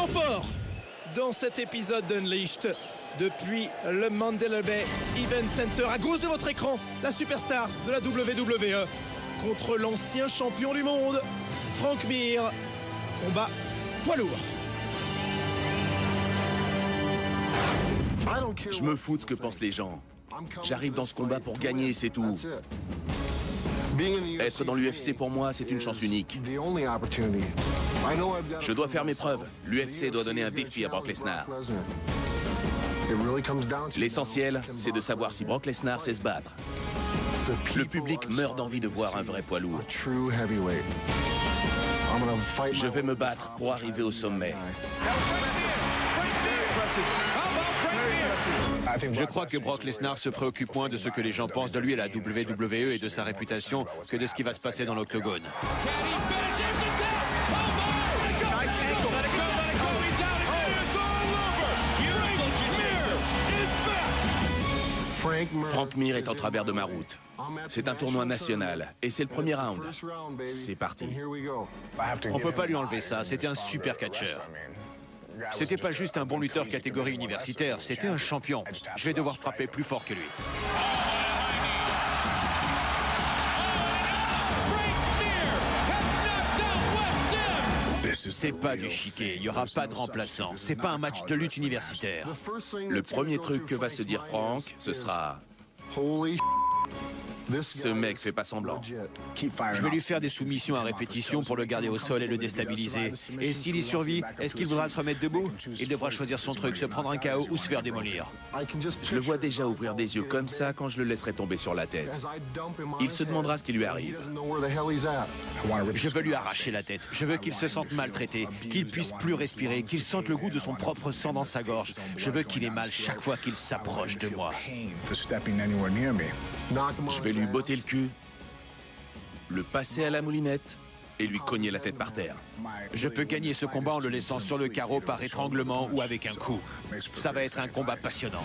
temps fort dans cet épisode d'Unleashed. Depuis le Mandela Bay Event Center, à gauche de votre écran, la superstar de la WWE contre l'ancien champion du monde, Frank Mir. Combat poids lourd. Je me fous de ce que pensent les gens. J'arrive dans ce combat pour gagner, c'est tout. Être dans l'UFC pour moi, c'est une chance unique. Je dois faire mes preuves. L'UFC doit donner un défi à Brock Lesnar. L'essentiel, c'est de savoir si Brock Lesnar sait se battre. Le public meurt d'envie de voir un vrai poids lourd. Je vais me battre pour arriver au sommet. Je crois que Brock Lesnar se préoccupe moins de ce que les gens pensent de lui à la WWE et de sa réputation que de ce qui va se passer dans l'octogone. Frank Mir est en travers de ma route. C'est un tournoi national et c'est le premier round. C'est parti. On peut pas lui enlever ça, c'était un super catcheur. C'était pas juste un bon lutteur catégorie universitaire, c'était un champion. Je vais devoir frapper plus fort que lui. C'est pas du chiquet, il n'y aura pas de remplaçant. C'est pas un match de lutte universitaire. Le premier truc que va se dire Frank, ce sera... Ce mec fait pas semblant. Je vais lui faire des soumissions à répétition pour le garder au sol et le déstabiliser. Et s'il y survit, est-ce qu'il voudra se remettre debout? Il devra choisir son truc, se prendre un KO ou se faire démolir. Je le vois déjà ouvrir des yeux comme ça quand je le laisserai tomber sur la tête. Il se demandera ce qui lui arrive. Je veux lui arracher la tête. Je veux qu'il se sente maltraité, qu'il puisse plus respirer, qu'il sente le goût de son propre sang dans sa gorge. Je veux qu'il ait mal chaque fois qu'il s'approche de moi. Je vais lui botter le cul, le passer à la moulinette et lui cogner la tête par terre. Je peux gagner ce combat en le laissant sur le carreau par étranglement ou avec un coup. Ça va être un combat passionnant.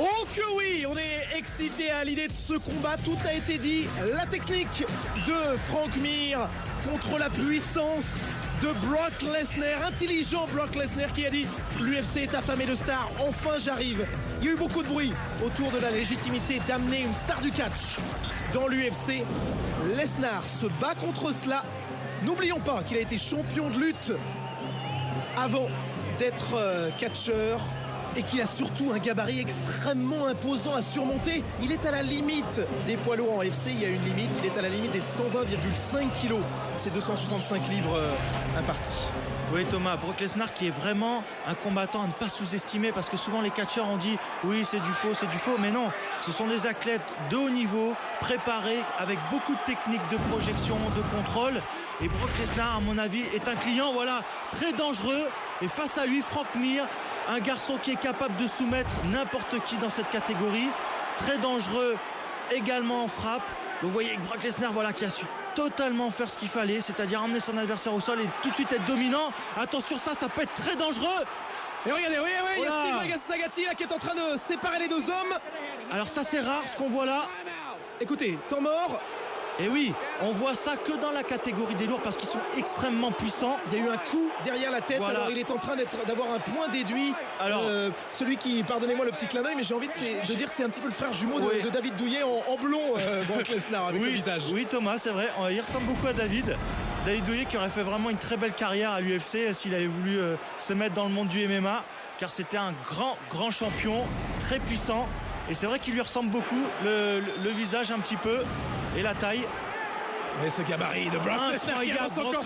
Oh que oui, on est excité à l'idée de ce combat, tout a été dit. La technique de Frank Mir contre la puissance de Brock Lesnar, intelligent Brock Lesnar qui a dit « L'UFC est affamé de stars, enfin j'arrive ». Il y a eu beaucoup de bruit autour de la légitimité d'amener une star du catch dans l'UFC. Lesnar se bat contre cela. N'oublions pas qu'il a été champion de lutte avant d'être catcheur et qu'il a surtout un gabarit extrêmement imposant à surmonter. Il est à la limite des poids lourds en UFC, il y a une limite, il est à la limite des 120,5 kilos. C'est 265 livres impartis. Oui Thomas, Brock Lesnar qui est vraiment un combattant à ne pas sous-estimer parce que souvent les catcheurs ont dit oui c'est du faux, mais non, ce sont des athlètes de haut niveau, préparés avec beaucoup de techniques de projection, de contrôle et Brock Lesnar à mon avis est un client voilà très dangereux et face à lui Frank Mir, un garçon qui est capable de soumettre n'importe qui dans cette catégorie, très dangereux également en frappe. Vous voyez que Brock Lesnar voilà qui a su totalement faire ce qu'il fallait, c'est-à-dire emmener son adversaire au sol et tout de suite être dominant. Attention, ça peut être très dangereux. Et regardez, oui, il y a Steve Sagatti là qui est en train de séparer les deux hommes. Alors ça c'est rare ce qu'on voit là. Écoutez, temps mort. Et oui, on voit ça que dans la catégorie des lourds parce qu'ils sont extrêmement puissants. Il y a eu un coup derrière la tête, voilà. Alors il est en train d'avoir un point déduit. Alors, celui qui, pardonnez-moi le petit clin d'œil, mais j'ai envie de dire que c'est un petit peu le frère jumeau de David Douillet en blond, Brock Lesnar avec le visage. Oui Thomas, c'est vrai, il ressemble beaucoup à David Douillet qui aurait fait vraiment une très belle carrière à l'UFC s'il avait voulu se mettre dans le monde du MMA, car c'était un grand champion, très puissant. Et c'est vrai qu'il lui ressemble beaucoup, le visage un petit peu et la taille. Et ce gabarit de Brock Lesnar qui avance encore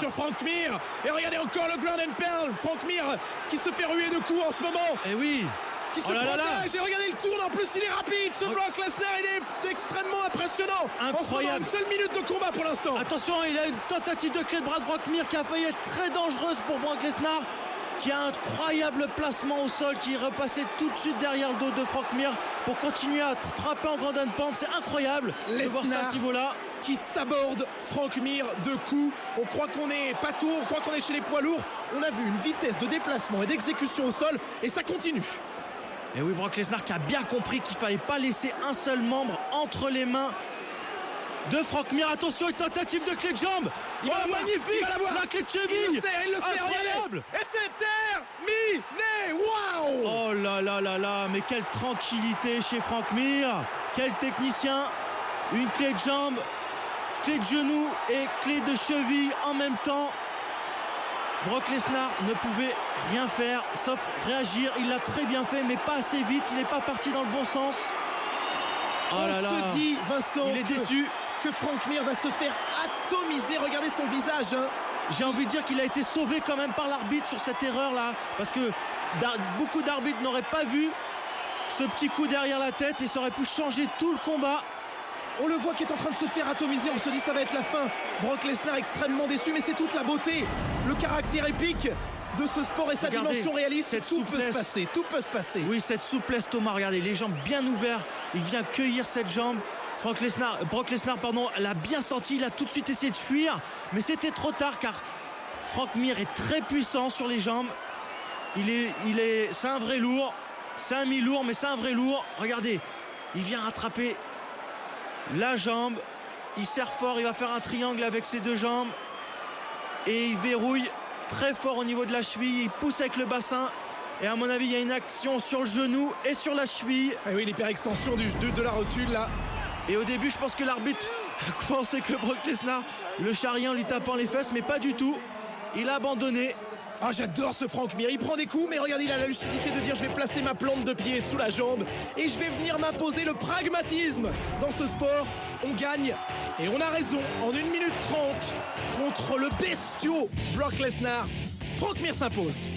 sur Frank Mir. Et regardez encore le ground and pound. Frank Mir qui se fait ruer de coups en ce moment. Et oui. Qui se protège. Et regardez, il tourne. En plus, il est rapide. Ce Brock Lesnar, il est extrêmement impressionnant. Incroyable. En ce moment, une seule minute de combat pour l'instant. Attention, il a une tentative de clé de bras de Frank Mir qui a failli être très dangereuse pour Brock Lesnar, qui a un incroyable placement au sol, qui est repassé tout de suite derrière le dos de Frank Mir pour continuer à frapper en grande pente. C'est incroyable de voir ça à ce niveau-là. Qui saborde Frank Mir de coups. On croit qu'on est pas tôt, on croit qu'on est chez les poids lourds. On a vu une vitesse de déplacement et d'exécution au sol et ça continue. Et oui, Brock Lesnar qui a bien compris qu'il fallait pas laisser un seul membre entre les mains de Frank Mir. Attention, une tentative de clé de jambe. Magnifique, la clé de cheville. Il le serre, incroyable. Et c'est terminé. Waouh. Oh là là là là, mais quelle tranquillité chez Frank Mir. Quel technicien. Une clé de jambe, clé de genou et clé de cheville en même temps. Brock Lesnar ne pouvait rien faire sauf réagir. Il l'a très bien fait, mais pas assez vite. Il n'est pas parti dans le bon sens. On se dit, Vincent, il est déçu que Frank Mir va se faire atomiser. Regardez son visage. J'ai envie de dire qu'il a été sauvé quand même par l'arbitre sur cette erreur-là. Parce que beaucoup d'arbitres n'auraient pas vu ce petit coup derrière la tête et ça aurait pu changer tout le combat. On le voit qui est en train de se faire atomiser. On se dit ça va être la fin. Brock Lesnar extrêmement déçu, mais c'est toute la beauté, le caractère épique de ce sport et sa dimension réaliste. Tout peut se passer, tout peut se passer. Oui, cette souplesse, Thomas, regardez, les jambes bien ouvertes. Il vient cueillir cette jambe. Brock Lesnar, l'a bien senti. Il a tout de suite essayé de fuir, mais c'était trop tard car Frank Mir est très puissant sur les jambes. C'est un vrai lourd. C'est un mi-lourd, mais c'est un vrai lourd. Regardez, il vient rattraper la jambe, il serre fort, il va faire un triangle avec ses deux jambes et il verrouille très fort au niveau de la cheville, il pousse avec le bassin et à mon avis il y a une action sur le genou et sur la cheville. Et oui, l'hyperextension de la rotule là. Et au début je pense que l'arbitre pensait que Brock Lesnar le charriait en lui tapant les fesses, mais pas du tout, il a abandonné. Ah, j'adore ce Frank Mir, il prend des coups, mais regardez, il a la lucidité de dire je vais placer ma plante de pied sous la jambe et je vais venir m'imposer le pragmatisme. Dans ce sport, on gagne et on a raison. En 1 minute 30 contre le bestiau Brock Lesnar, Frank Mir s'impose.